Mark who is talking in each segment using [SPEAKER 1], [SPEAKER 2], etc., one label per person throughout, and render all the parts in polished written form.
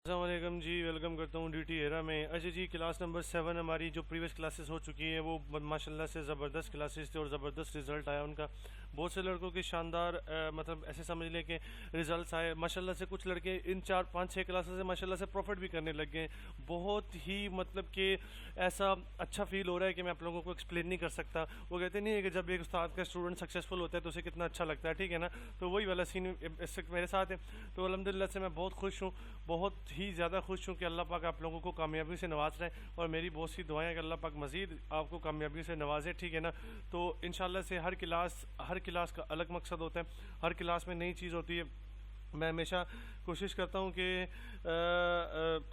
[SPEAKER 1] अस्सलामुअलैकुम जी, वेलकम करता हूँ डी टी एरा में। अच्छा जी, क्लास नंबर 7 हमारी जो प्रीवियस क्लासेस हो चुकी हैं वो माशाल्लाह से ज़बरदस्त क्लासेस थे और ज़बरदस्त रिज़ल्ट आया उनका। बहुत से लड़कों के शानदार मतलब ऐसे समझ लें कि रिज़ल्ट्स आए माशाल्लाह से। कुछ लड़के इन 4-5-6 क्लासेस से माशाल्लाह से प्रॉफिट भी करने लग गए। बहुत ही मतलब कि ऐसा अच्छा फील हो रहा है कि मैं आप लोगों को एक्सप्लेन नहीं कर सकता। वो कहते नहीं है कि जब एक उस्ताद का स्टूडेंट सक्सेसफुल होता है तो उसे कितना अच्छा लगता है, ठीक है ना। तो वही वाला सीन मेरे साथ है। तो अल्हम्दुलिल्लाह से मैं बहुत खुश हूँ, बहुत ही ज़्यादा खुश हूँ कि अल्लाह पाक आप लोगों को कामयाबी से नवाज रहे हैं। और मेरी बहुत सी दुआएं हैं कि अल्लाह पाक मज़ीद आपको कामयाबी से नवाजे, ठीक है ना। तो इंशाल्लाह से हर क्लास का अलग मकसद होता है, हर क्लास में नई चीज़ होती है। मैं हमेशा कोशिश करता हूँ कि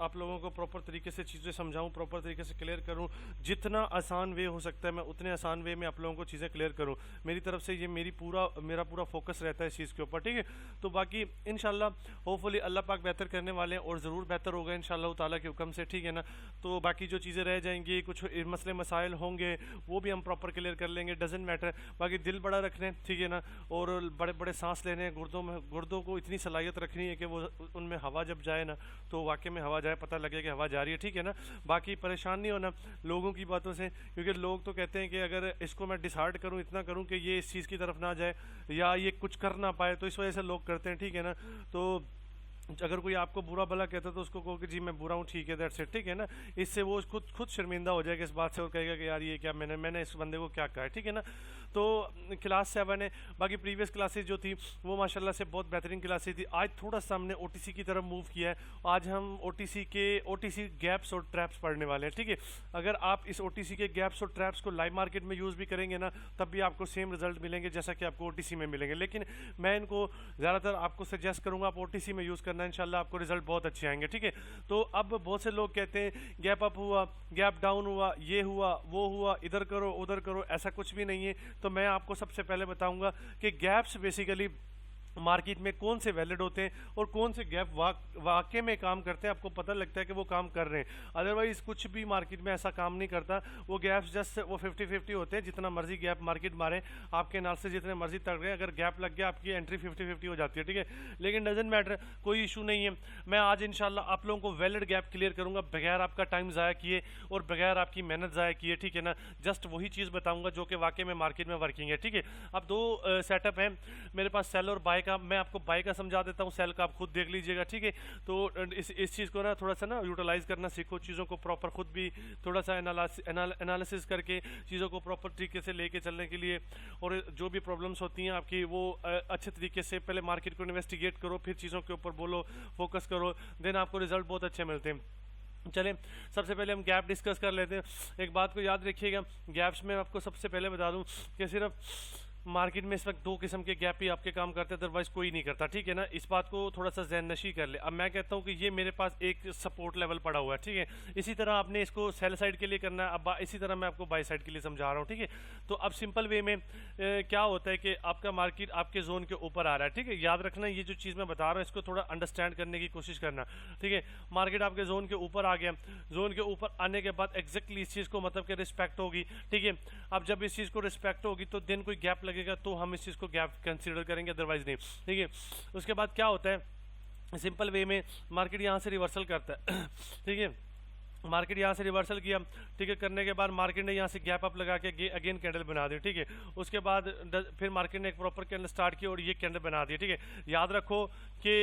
[SPEAKER 1] आप लोगों को प्रॉपर तरीके से चीज़ें समझाऊँ, प्रॉपर तरीके से क्लियर करूँ। जितना आसान वे हो सकता है मैं उतने आसान वे में आप लोगों को चीज़ें क्लियर करूँ। मेरी तरफ से ये मेरा पूरा फोकस रहता है इस चीज़ के ऊपर, ठीक है। तो बाकी इंशाल्लाह होपफुली अल्लाह पाक बेहतर करने वाले हैं और ज़रूर बेहतर होगा इंशाल्लाह ताला के हुक्म से, ठीक है ना। तो बाकी जो चीज़ें रह जाएंगी, कुछ मसले मसाइल होंगे, वो भी हम प्रॉपर क्लियर कर लेंगे, डजेंट मैटर। बाकी दिल बड़ा रखने, ठीक है ना, और बड़े बड़े सांस लेने, गुर्दों को इतनी सलाहियत रखनी है कि वो उनमें हवा जब जाए ना तो वाकई में हवा जाए, पता लगे कि हवा जा रही है, ठीक है ना। बाकी परेशान नहीं होना लोगों की बातों से, क्योंकि लोग तो कहते हैं कि अगर इसको मैं डिसाइड करूं, इतना करूं कि ये इस चीज़ की तरफ ना जाए या ये कुछ कर ना पाए, तो इस वजह से लोग करते हैं, ठीक है ना। तो अगर कोई आपको बुरा भला कहता है तो उसको कहो कि जी मैं बुरा हूँ, ठीक है, दैट्स इट, ठीक है ना। इससे वो खुद शर्मिंदा हो जाएगा इस बात से और कहेगा कि यार ये क्या मैंने इस बंदे को क्या कहा है, ठीक है ना। तो क्लास 7 है। बाकी प्रीवियस क्लासेस जो थी वो माशाल्लाह से बहुत बेहतरीन क्लासेस थी। आज थोड़ा सा हमने ओटीसी की तरफ मूव किया है। आज हम ओटीसी गैप्स और ट्रैप्स पढ़ने वाले हैं, ठीक है। अगर आप इस ओटीसी के गैप्स और ट्रैप्स को लाइव मार्केट में यूज़ भी करेंगे ना तब भी आपको सेम रिजल्ट मिलेंगे जैसा कि आपको ओटीसी में मिलेंगे। लेकिन मैं इनको ज़्यादातर आपको सजेस्ट करूँगा आप ओटीसी में यूज़ करना, इंशाल्लाह आपको रिजल्ट बहुत अच्छे आएंगे, ठीक है। तो अब बहुत से लोग कहते हैं गैप अप हुआ, गैप डाउन हुआ, ये हुआ, वो हुआ, इधर करो उधर करो, ऐसा कुछ भी नहीं है। तो मैं आपको सबसे पहले बताऊंगा कि गैप्स बेसिकली मार्केट में कौन से वैलिड होते हैं और कौन से गैप वाकई में काम करते हैं, आपको पता लगता है कि वो काम कर रहे हैं। अदरवाइज कुछ भी मार्केट में ऐसा काम नहीं करता। वो गैप्स जस्ट वो 50-50 होते हैं, जितना मर्जी गैप मार्केट मारे, आपके नाल से जितने मर्जी तक रहे, अगर गैप लग गया आपकी एंट्री 50-50 हो जाती है, ठीक है। लेकिन डजेंट मैटर, कोई इशू नहीं है। मैं आज इंशाल्लाह आप लोगों को वैलिड गैप क्लियर करूंगा बगैर आपका टाइम ज़ाया किए और बगैर आपकी मेहनत ज़ाया किए, ठीक है ना। जस्ट वही चीज़ बताऊंगा जो कि वाकई में मार्केट में वर्किंग है, ठीक है। अब दो सेटअप है मेरे पास, सेल और बाय का। मैं आपको बाय का समझा देता हूँ, सेल का आप खुद देख लीजिएगा, ठीक है। तो इस चीज़ को ना थोड़ा सा ना यूटिलाइज करना सीखो, चीज़ों को प्रॉपर खुद भी थोड़ा सा एनालिसिस करके चीज़ों को प्रॉपर तरीके से लेके चलने के लिए। और जो भी प्रॉब्लम्स होती हैं आपकी वो अच्छे तरीके से पहले मार्केट को इन्वेस्टिगेट करो, फिर चीज़ों के ऊपर बोलो, फोकस करो, देन आपको रिजल्ट बहुत अच्छे मिलते हैं। चलें, सबसे पहले हम गैप डिस्कस कर लेते हैं। एक बात को याद रखिएगा, गैप्स में आपको सबसे पहले बता दूं कि सिर्फ मार्केट में इस वक्त दो किस्म के गैप ही आपके काम करते हैं, अदरवाइज कोई नहीं करता, ठीक है ना। इस बात को थोड़ा सा ज़हन नशी कर ले। अब मैं कहता हूँ कि ये मेरे पास एक सपोर्ट लेवल पड़ा हुआ है, ठीक है। इसी तरह आपने इसको सेल साइड के लिए करना है, अब इसी तरह मैं आपको बाय साइड के लिए समझा रहा हूँ, ठीक है। तो अब सिंपल वे में क्या होता है कि आपका मार्केट आपके जोन के ऊपर आ रहा है, ठीक है। याद रखना ये जो चीज़ मैं बता रहा हूँ इसको थोड़ा अंडरस्टैंड करने की कोशिश करना, ठीक है। मार्केट आपके जोन के ऊपर आ गया, जोन के ऊपर आने के बाद एग्जैक्टली इस चीज़ को मतलब कि रिस्पेक्ट होगी, ठीक है। अब जब इस चीज़ को रिस्पेक्ट होगी तो दिन कोई गैप लगेगा तो हम इस चीज़ को गैप कंसीडर करेंगे, अदरवाइज नहीं, ठीक है। उसके बाद क्या होता है, सिंपल वे में मार्केट यहाँ से रिवर्सल करता है, ठीक है। मार्केट यहाँ से रिवर्सल किया, ठीक है। करने के बाद मार्केट ने यहाँ से गैप अप लगा के अगेन कैंडल बना दी, ठीक है। उसके बाद फिर मार्केट ने एक प्रॉपर कैंडल स्टार्ट किया और ये कैंडल बना दिया, ठीक है। याद रखो कि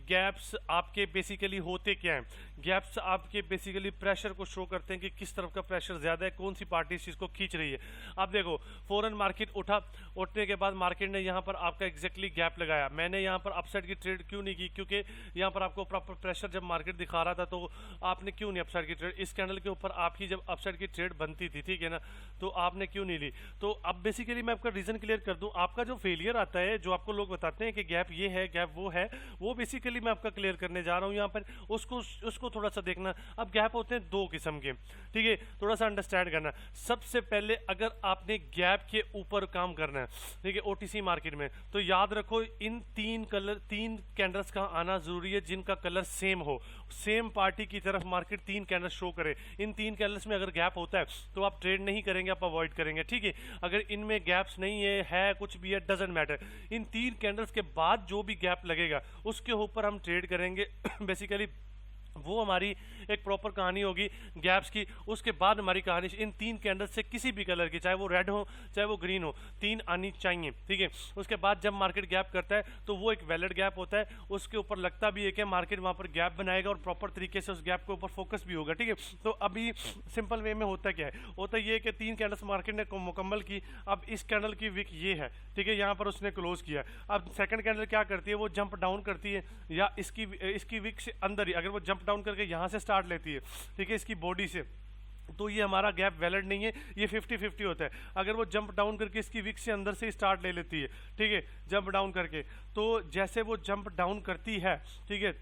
[SPEAKER 1] गैप्स आपके बेसिकली होते क्या हैं, गैप्स आपके बेसिकली प्रेशर को शो करते हैं कि किस तरफ का प्रेशर ज़्यादा है, कौन सी पार्टी इस चीज़ को खींच रही है। आप देखो फौरन मार्केट उठा, उठने के बाद मार्केट ने यहाँ पर आपका एग्जैक्टली गैप लगाया। मैंने यहाँ पर अपसाइड की ट्रेड क्यों नहीं की, क्योंकि यहाँ पर आपको प्रॉपर प्रेशर जब मार्केट दिखा रहा था तो आपने क्यों नहीं अपसाइड की ट्रेड, इस कैंडल के ऊपर आपकी जब अपसाइड की ट्रेड बनती थी, ठीक है ना, तो आपने क्यों नहीं ली। तो अब बेसिकली मैं आपका रीजन क्लियर कर दूं, आपका जो फेलियर आता है, जो आपको लोग बताते हैं कि गैप ये है गैप वो है, वो बेसिकली मैं आपका क्लियर करने जा रहा हूं यहाँ पर। उसको थोड़ा सा देखना। अब गैप होते हैं दो किस्म के, ठीक है, थोड़ा सा अंडरस्टैंड करना। सबसे पहले अगर आपने गैप के ऊपर काम करना है, ठीक है, ओटीसी मार्केट में, तो याद रखो इन तीन कैंडल्स का आना जरूरी है जिनका कलर सेम हो, सेम पार्टी की तरफ मार्केट तीन कैंडल्स शो करे। इन तीन कैंडल्स में अगर गैप होता है तो आप ट्रेड नहीं करेंगे, आप अवॉइड करेंगे, ठीक है। अगर इनमें गैप्स नहीं है कुछ भी है, डजंट मैटर, इन तीन कैंडल्स के बाद जो भी गैप लगेगा उसके ऊपर हम ट्रेड करेंगे बेसिकली। वो हमारी एक प्रॉपर कहानी होगी गैप्स की। उसके बाद हमारी कहानी इन 3 कैंडल से किसी भी कलर की, चाहे वो रेड हो चाहे वो ग्रीन हो, 3 आनी चाहिए, ठीक है। उसके बाद जब मार्केट गैप करता है तो वो एक वैलिड गैप होता है, उसके ऊपर लगता भी है कि मार्केट वहाँ पर गैप बनाएगा और प्रॉपर तरीके से उस गैप के ऊपर फोकस भी होगा, ठीक है। तो अभी सिंपल वे में होता क्या है, होता ये कि 3 कैंडल्स मार्केट ने मुकम्मल की। अब इस कैंडल की विक ये है, ठीक है, यहाँ पर उसने क्लोज किया। अब सेकंड कैंडल क्या करती है, वो जंप डाउन करती है, या इसकी विक से अंदर ही अगर वो जंप डाउन करके यहाँ से स्टार्ट लेती है, ठीक है, इसकी बॉडी से, तो ये हमारा गैप वैलिड नहीं है, ये 50-50 होता है। अगर वो जंप डाउन करके इसकी विक से अंदर से स्टार्ट ले लेती है, ठीक है, जंप डाउन करके, तो जैसे वो जंप डाउन करती है, ठीक है,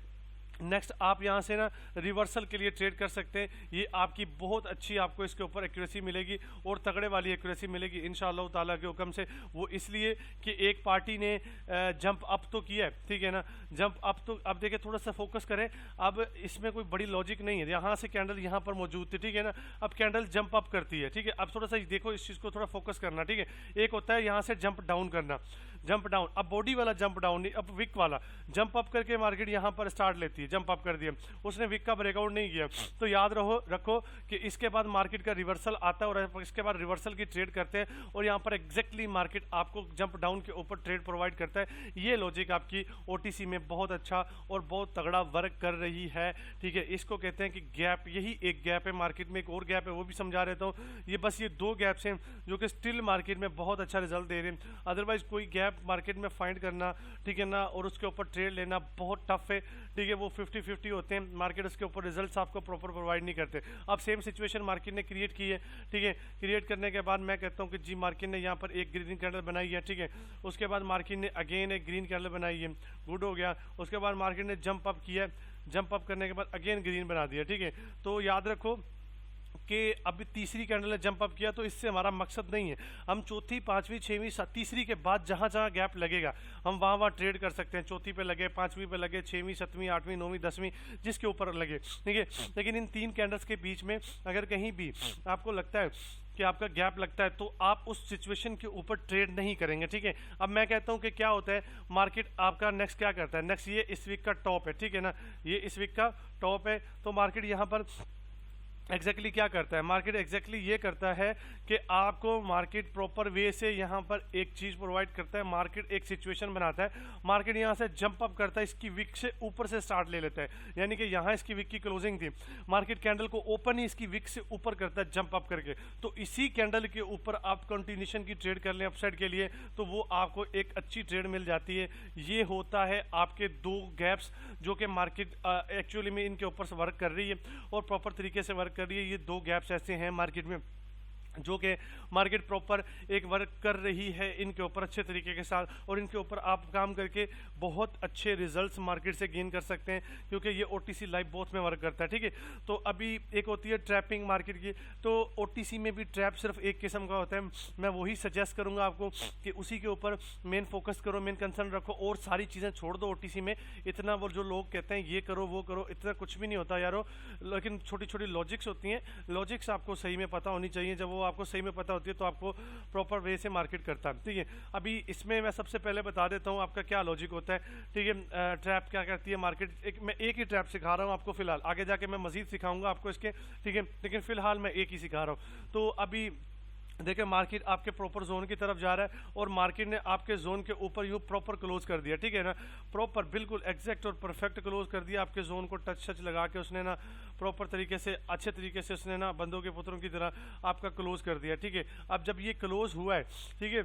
[SPEAKER 1] नेक्स्ट आप यहाँ से ना रिवर्सल के लिए ट्रेड कर सकते हैं। ये आपकी बहुत अच्छी आपको इसके ऊपर एक्यूरेसी मिलेगी और तगड़े वाली एक्यूरेसी मिलेगी इंशाअल्लाह ताला के हुक्म से। वो इसलिए कि एक पार्टी ने जंप अप तो किया है, ठीक है ना, जंप अप तो अब देखिए थोड़ा सा फोकस करें। अब इसमें कोई बड़ी लॉजिक नहीं है, यहाँ से कैंडल यहाँ पर मौजूद थी, ठीक है ना, अब कैंडल जंप अप करती है, ठीक है। अब थोड़ा सा देखो इस चीज़ को थोड़ा फोकस करना, ठीक है। एक होता है यहाँ से जंप डाउन करना, जंप डाउन, अब बॉडी वाला जंप डाउन नहीं, अब विक वाला जंप अप करके मार्केट यहाँ पर स्टार्ट लेती है, जंप अप कर दिया, उसने विक का ब्रेकआउट नहीं किया, तो याद रखो कि इसके बाद मार्केट का रिवर्सल आता है और इसके बाद रिवर्सल की ट्रेड करते हैं और यहाँ पर एग्जैक्टली मार्केट आपको जंप डाउन के ऊपर ट्रेड प्रोवाइड करता है। ये लॉजिक आपकी ओटीसी में बहुत अच्छा और बहुत तगड़ा वर्क कर रही है, ठीक है। इसको कहते हैं कि गैप, यही एक गैप है, मार्केट में एक और गैप है वो भी समझा रहता हूँ। ये बस ये 2 गैप्स हैं जो कि स्टिल मार्केट में बहुत अच्छा रिजल्ट दे रहे हैं। अदरवाइज कोई गैप मार्केट में फाइंड करना, ठीक है ना, और उसके ऊपर ट्रेड लेना बहुत टफ है, ठीक है। वो 50-50 होते हैं, मार्केट उसके ऊपर रिजल्ट्स आपको प्रॉपर प्रोवाइड नहीं करते। अब सेम सिचुएशन मार्केट ने क्रिएट की है, ठीक है। क्रिएट करने के बाद मैं कहता हूँ कि जी मार्केट ने यहाँ पर एक ग्रीन कैंडल बनाई है, ठीक है। उसके बाद मार्केट ने अगेन एक ग्रीन कैंडल बनाई है, गुड हो गया। उसके बाद मार्केट ने जंप अप किया, जंप अप करने के बाद अगेन ग्रीन बना दिया, ठीक है। तो याद रखो कि अभी तीसरी कैंडल ने जंप अप किया, तो इससे हमारा मकसद नहीं है। हम चौथी, पांचवी, छवीं, तीसरी के बाद जहां जहां गैप लगेगा हम वहां ट्रेड कर सकते हैं। चौथी पे लगे, पांचवी पे लगे, छवीं, सातवीं, आठवीं, नौवीं, 10वीं, जिसके ऊपर लगे, ठीक है। लेकिन इन 3 कैंडल्स के बीच में अगर कहीं भी आपको लगता है कि आपका गैप लगता है तो आप उस सिचुएशन के ऊपर ट्रेड नहीं करेंगे, ठीक है। अब मैं कहता हूं कि क्या होता है, मार्केट आपका नेक्स्ट क्या करता है, नेक्स्ट ये इस वीक का टॉप है, ठीक है ना, ये इस वीक का टॉप है, तो मार्केट यहाँ पर एग्जैक्टली क्या करता है, मार्केट एग्जैक्टली ये करता है कि आपको मार्केट प्रॉपर वे से यहाँ पर एक चीज़ प्रोवाइड करता है। मार्केट एक सिचुएशन बनाता है, मार्केट यहाँ से जंप अप करता है, इसकी विक से ऊपर से स्टार्ट ले लेता है, यानी कि यहाँ इसकी विक की क्लोजिंग थी, मार्केट कैंडल को ओपन ही इसकी विक से ऊपर करता है जंप अप करके। तो इसी कैंडल के ऊपर आप कंटिन्यूशन की ट्रेड कर लें अपसाइड के लिए, तो वो आपको एक अच्छी ट्रेड मिल जाती है। ये होता है आपके 2 गैप्स जो कि मार्केट एक्चुअली में इनके ऊपर से वर्क कर रही है और प्रॉपर तरीके से वर्क कर रही है। ये 2 गैप्स ऐसे हैं मार्केट में जो कि मार्केट प्रॉपर एक वर्क कर रही है इनके ऊपर अच्छे तरीके के साथ, और इनके ऊपर आप काम करके बहुत अच्छे रिजल्ट्स मार्केट से गेन कर सकते हैं, क्योंकि ये ओटीसी लाइव बोथ में वर्क करता है, ठीक है। तो अभी एक होती है ट्रैपिंग मार्केट की, तो ओटीसी में भी ट्रैप सिर्फ एक किस्म का होता है। मैं वही सजेस्ट करूंगा आपको कि उसी के ऊपर मेन फोकस करो, मेन कंसर्न रखो और सारी चीज़ें छोड़ दो। ओटीसी में इतना वो जो लोग कहते हैं ये करो वो करो, इतना कुछ भी नहीं होता यारो, लेकिन छोटी छोटी लॉजिक्स होती हैं, लॉजिक्स आपको सही में पता होनी चाहिए। जब वो आपको सही में पता होती है तो आपको प्रॉपर वे से मार्केट करता है, ठीक है। अभी इसमें मैं सबसे पहले बता देता हूँ आपका क्या लॉजिक होता है, ठीक है। ट्रैप क्या करती है मार्केट, मैं एक ही ट्रैप सिखा रहा हूँ आपको फिलहाल, आगे जाके मैं मजीद सिखाऊंगा आपको इसके, ठीक है, लेकिन फिलहाल मैं एक ही सिखा रहा हूँ। तो अभी देखिए मार्केट आपके प्रॉपर जोन की तरफ जा रहा है और मार्केट ने आपके जोन के ऊपर यूँ प्रॉपर क्लोज कर दिया, ठीक है ना, प्रॉपर बिल्कुल एग्जैक्ट और परफेक्ट क्लोज कर दिया। आपके जोन को टच लगा के उसने ना प्रॉपर तरीके से अच्छे तरीके से उसने ना बंदों के पुत्रों की तरह आपका क्लोज कर दिया, ठीक है। अब जब ये क्लोज हुआ है, ठीक है,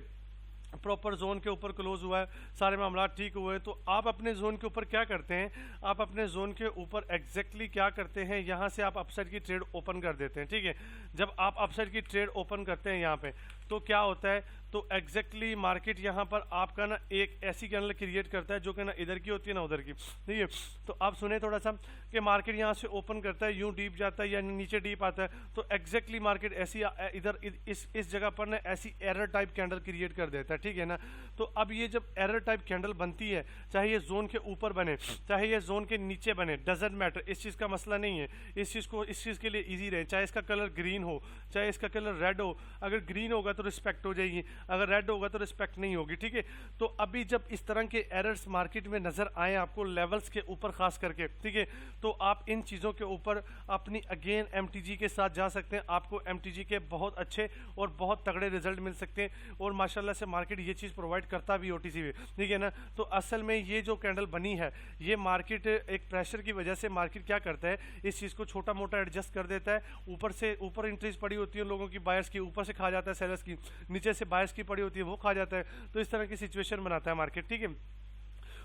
[SPEAKER 1] प्रॉपर जोन के ऊपर क्लोज हुआ है, सारे मामला ठीक हुए, तो आप अपने जोन के ऊपर क्या करते हैं, आप अपने जोन के ऊपर एग्जैक्टली क्या करते हैं, यहाँ से आप अपसाइड की ट्रेड ओपन कर देते हैं, ठीक है। जब आप अपसाइड की ट्रेड ओपन करते हैं यहाँ पे, तो क्या होता है, तो एग्जैक्टली मार्केट यहाँ पर आपका ना एक ऐसी कैंडल क्रिएट करता है जो कि ना इधर की होती है ना उधर की, ठीक है। तो आप सुने थोड़ा सा कि मार्केट यहाँ से ओपन करता है, यूं डीप जाता है या नीचे डीप आता है, तो एग्जैक्टली मार्केट ऐसी इधर इस जगह पर ना ऐसी एरर टाइप कैंडल क्रिएट कर देता है, ठीक है ना। तो अब ये जब एरर टाइप कैंडल बनती है, चाहे ये जोन के ऊपर बने चाहे ये जोन के नीचे बने, डजेंट मैटर, इस चीज़ का मसला नहीं है, इस चीज़ के लिए ईजी रहे, चाहे इसका कलर ग्रीन हो चाहे इसका कलर रेड हो। अगर ग्रीन होगा तो रिस्पेक्ट हो जाएगी, अगर रेड होगा तो रिस्पेक्ट नहीं होगी, ठीक है। तो अभी जब इस तरह के एरर्स मार्केट में नज़र आए आपको लेवल्स के ऊपर खास करके, ठीक है, तो आप इन चीज़ों के ऊपर अपनी अगेन MTG के साथ जा सकते हैं। आपको MTG के बहुत अच्छे और बहुत तगड़े रिजल्ट मिल सकते हैं और माशाल्लाह से मार्केट ये चीज़ प्रोवाइड करता भी OTC में, ठीक है ना। तो असल में ये जो कैंडल बनी है ये मार्केट एक प्रेशर की वजह से मार्केट क्या करता है, इस चीज़ को छोटा मोटा एडजस्ट कर देता है। ऊपर से ऊपर इंट्रीज पड़ी होती है लोगों की, बायर्स की, ऊपर से खा जाता है सेलर्स की, नीचे से बायर्स की पड़ी होती है वो खा जाता है। तो इस तरह की सिचुएशन बनाता है मार्केट, ठीक है।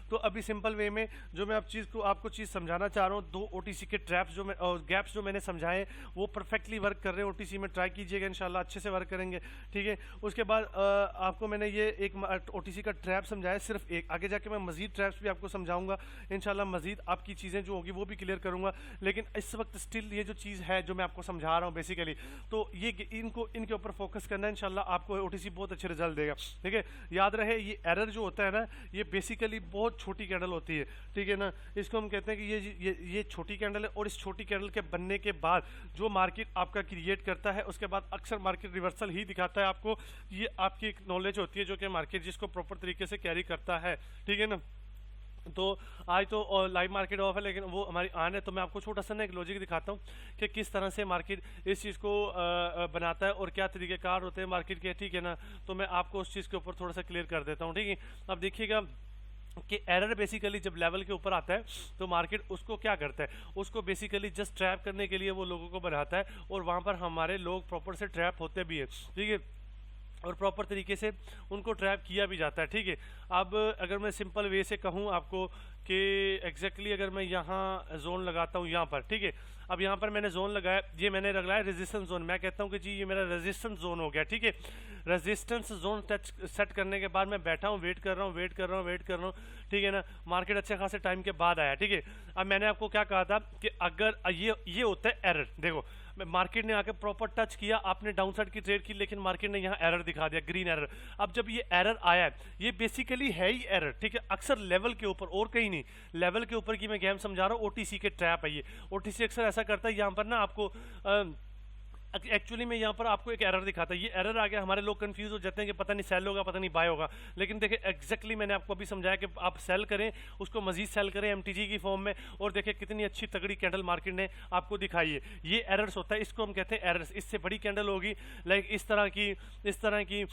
[SPEAKER 1] तो अभी सिंपल वे में जो मैं आपको चीज़ समझाना चाह रहा हूँ, 2 OTC के ट्रैप्स जो मैं गैप्स जो मैंने समझाए वो परफेक्टली वर्क कर रहे हैं OTC में, ट्राई कीजिएगा इंशाल्लाह अच्छे से वर्क करेंगे, ठीक है। उसके बाद आपको मैंने ये एक OTC का ट्रैप समझाया, सिर्फ एक, आगे जाके मैं मजीद ट्रैप्स भी आपको समझाऊंगा इंशाल्लाह, मजीद आपकी चीज़ें जो होगी वो भी क्लियर करूँगा। लेकिन इस वक्त स्टिल ये जो चीज़ है जो मैं आपको समझा रहा हूँ बेसिकली, तो ये इनके ऊपर फोकस करना है, इंशाल्लाह आपको OTC बहुत अच्छे रिजल्ट देगा, ठीक है। याद रहे ये एरर जो होता है ना, ये बेसिकली बहुत छोटी कैंडल होती है, ठीक है ना। इसको हम कहते हैं कि ये छोटी कैंडल है और इस छोटी कैंडल के बनने के बाद जो मार्केट आपका क्रिएट करता है उसके बाद अक्सर मार्केट रिवर्सल ही दिखाता है आपको। ये आपकी एक नॉलेज होती है जो कि मार्केट जिसको प्रॉपर तरीके से कैरी करता है, ठीक है ना। तो आज तो लाइव मार्केट ऑफ है लेकिन वो हमारी ऑन है, तो मैं आपको छोटा सा ना एक लॉजिक दिखाता हूँ कि किस तरह से मार्केट इस चीज़ को बनाता है और क्या तरीक़ेकार होते हैं मार्केट के, ठीक है ना। तो मैं आपको उस चीज़ के ऊपर थोड़ा सा क्लियर कर देता हूँ, ठीक है। अब देखिएगा कि एरर बेसिकली जब लेवल के ऊपर आता है तो मार्केट उसको क्या करता है, उसको बेसिकली जस्ट ट्रैप करने के लिए वो लोगों को बनाता है और वहाँ पर हमारे लोग प्रॉपर से ट्रैप होते भी है, ठीक है, और प्रॉपर तरीके से उनको ट्रैप किया भी जाता है, ठीक है। अब अगर मैं सिंपल वे से कहूँ आपको कि एग्जैक्टली अगर मैं यहाँ जोन लगाता हूँ यहाँ पर, ठीक है, अब यहाँ पर मैंने जोन लगाया, ये मैंने लगाया रेजिस्टेंस जोन, मैं कहता हूँ कि जी ये मेरा रेजिस्टेंस जोन हो गया, ठीक है। रेजिस्टेंस जोन टच सेट करने के बाद मैं बैठा हूँ, वेट कर रहा हूँ, ठीक है ना। मार्केट अच्छे खासे टाइम के बाद आया, ठीक है। अब मैंने आपको क्या कहा था कि अगर ये होता है एरर, देखो मार्केट ने आके प्रॉपर टच किया, आपने डाउन साइड की ट्रेड की, लेकिन मार्केट ने यहाँ एरर दिखा दिया, ग्रीन एरर। अब जब ये एरर आया है, ये बेसिकली है ही एरर, ठीक है, अक्सर लेवल के ऊपर और कहीं नहीं, लेवल के ऊपर की मैं गेम समझा रहा हूँ, OTC के ट्रैप है ये। OTC अक्सर ऐसा करता है यहाँ पर ना आपको एक्चुअली में यहाँ पर आपको एक एरर दिखाता है, ये एरर आ गया, हमारे लोग कंफ्यूज हो जाते हैं कि पता नहीं सेल होगा पता नहीं बाय होगा। लेकिन देखिए एग्जैक्टली मैंने आपको अभी समझाया कि आप सेल करें, उसको मजीद सेल करें MTG की फॉर्म में, और देखिए कितनी अच्छी तगड़ी कैंडल मार्केट ने आपको दिखाई है। ये एरर्स होता है, इसको हम कहते हैं एरर्स। इससे बड़ी कैंडल होगी लाइक इस तरह की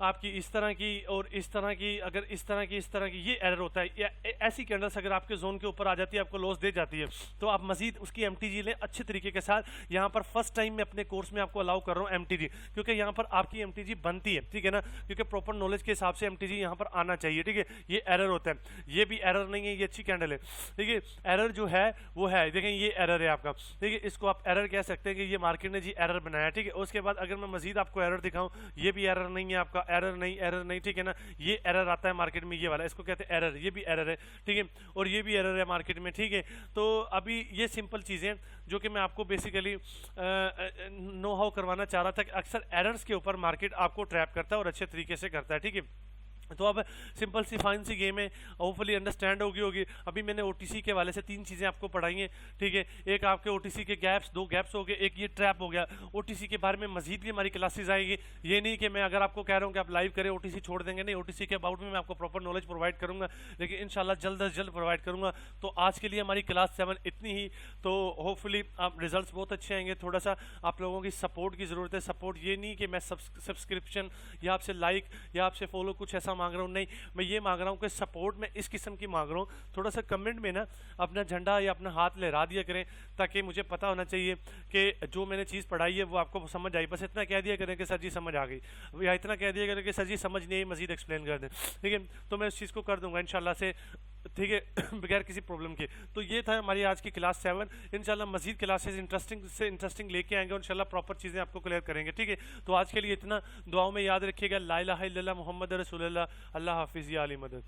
[SPEAKER 1] आपकी इस तरह की और इस तरह की, अगर इस तरह की ये एरर होता है। ऐसी कैंडल्स अगर आपके जोन के ऊपर आ जाती है, आपको लॉस दे जाती है, तो आप मजीद उसकी MTG लें अच्छे तरीके के साथ। यहाँ पर फर्स्ट टाइम मैं अपने कोर्स में आपको अलाउ कर रहा हूँ MTG, क्योंकि यहाँ पर आपकी MTG बनती है, ठीक है ना, क्योंकि प्रॉपर नॉलेज के हिसाब से MTG यहाँ पर आना चाहिए, ठीक है। ये एरर होता है, ये भी एरर नहीं है, ये अच्छी कैंडल है, ठीक है। एरर जो है वो है, देखें ये एरर है आपका, ठीक है, इसको आप एरर कह सकते हैं कि ये मार्केट ने जी एरर बनाया, ठीक है। उसके बाद अगर मैं मजीद आपको एरर दिखाऊं, ये भी एरर नहीं है आपका, एरर नहीं, ठीक है ना। ये एरर आता है मार्केट में, ये वाला, इसको कहते हैं एरर, ये भी एरर है, ठीक है, और ये भी एरर है मार्केट में, ठीक है। तो अभी ये सिंपल चीज़ें जो कि मैं आपको बेसिकली नो हाउ करवाना चाह रहा था कि अक्सर एरर्स के ऊपर मार्केट आपको ट्रैप करता है और अच्छे तरीके से करता है, ठीक है। तो अब सिंपल सी फाइन सी गेम है, होपफुली अंडरस्टैंड होगी। अभी मैंने OTC के वाले से 3 चीज़ें आपको पढ़ाई हैं, ठीक है। एक आपके OTC के गैप्स, 2 गैप्स हो गए, एक ये ट्रैप हो गया। OTC के बारे में मजीद भी हमारी क्लासेस आएगी, ये नहीं कि मैं अगर आपको कह रहा हूँ कि आप लाइव करें OTC छोड़ देंगे, नहीं, OTC के अबाउट में मैं आपको प्रॉपर नॉलेज प्रोवाइड करूँगा, लेकिन इंशाल्लाह जल्द अज जल्द प्रोवाइड करूँगा। तो आज के लिए हमारी क्लास 7 इतनी ही, तो होपफुली आप रिजल्ट बहुत अच्छे आएंगे। थोड़ा सा आप लोगों की सपोर्ट की ज़रूरत है। सपोर्ट ये नहीं कि मैं सब्सक्रिप्शन या आपसे लाइक या आपसे फॉलो कुछ ऐसा मांग रहा हूँ, नहीं, मैं ये मांग रहा हूँ कि सपोर्ट में इस किस्म की मांग रहा हूँ। थोड़ा सा कमेंट में ना अपना झंडा या अपना हाथ लहरा दिया करें, ताकि मुझे पता होना चाहिए कि जो मैंने चीज़ पढ़ाई है वो आपको समझ आई। बस इतना कह दिया करें कि सर जी समझ आ गई, या इतना कह दिया करें कि सर जी समझ नहीं आई, मजीद एक्सप्लेन कर दें, ठीक है। तो मैं इस चीज़ को कर दूंगा इंशाल्लाह से, ठीक है, बगैर किसी प्रॉब्लम के। तो ये था हमारी आज की क्लास 7। इंशाल्लाह मजीद क्लासेस इंटरेस्टिंग लेके आएंगे और इंशाल्लाह प्रॉपर चीज़ें आपको क्लियर करेंगे, ठीक है। तो आज के लिए इतना, दुआओं में याद रखिएगा, ला इलाहा इल्लल्लाह मुहम्मद रसूलुल्लाह, अल्लाह हाफिज़, या अली मदद।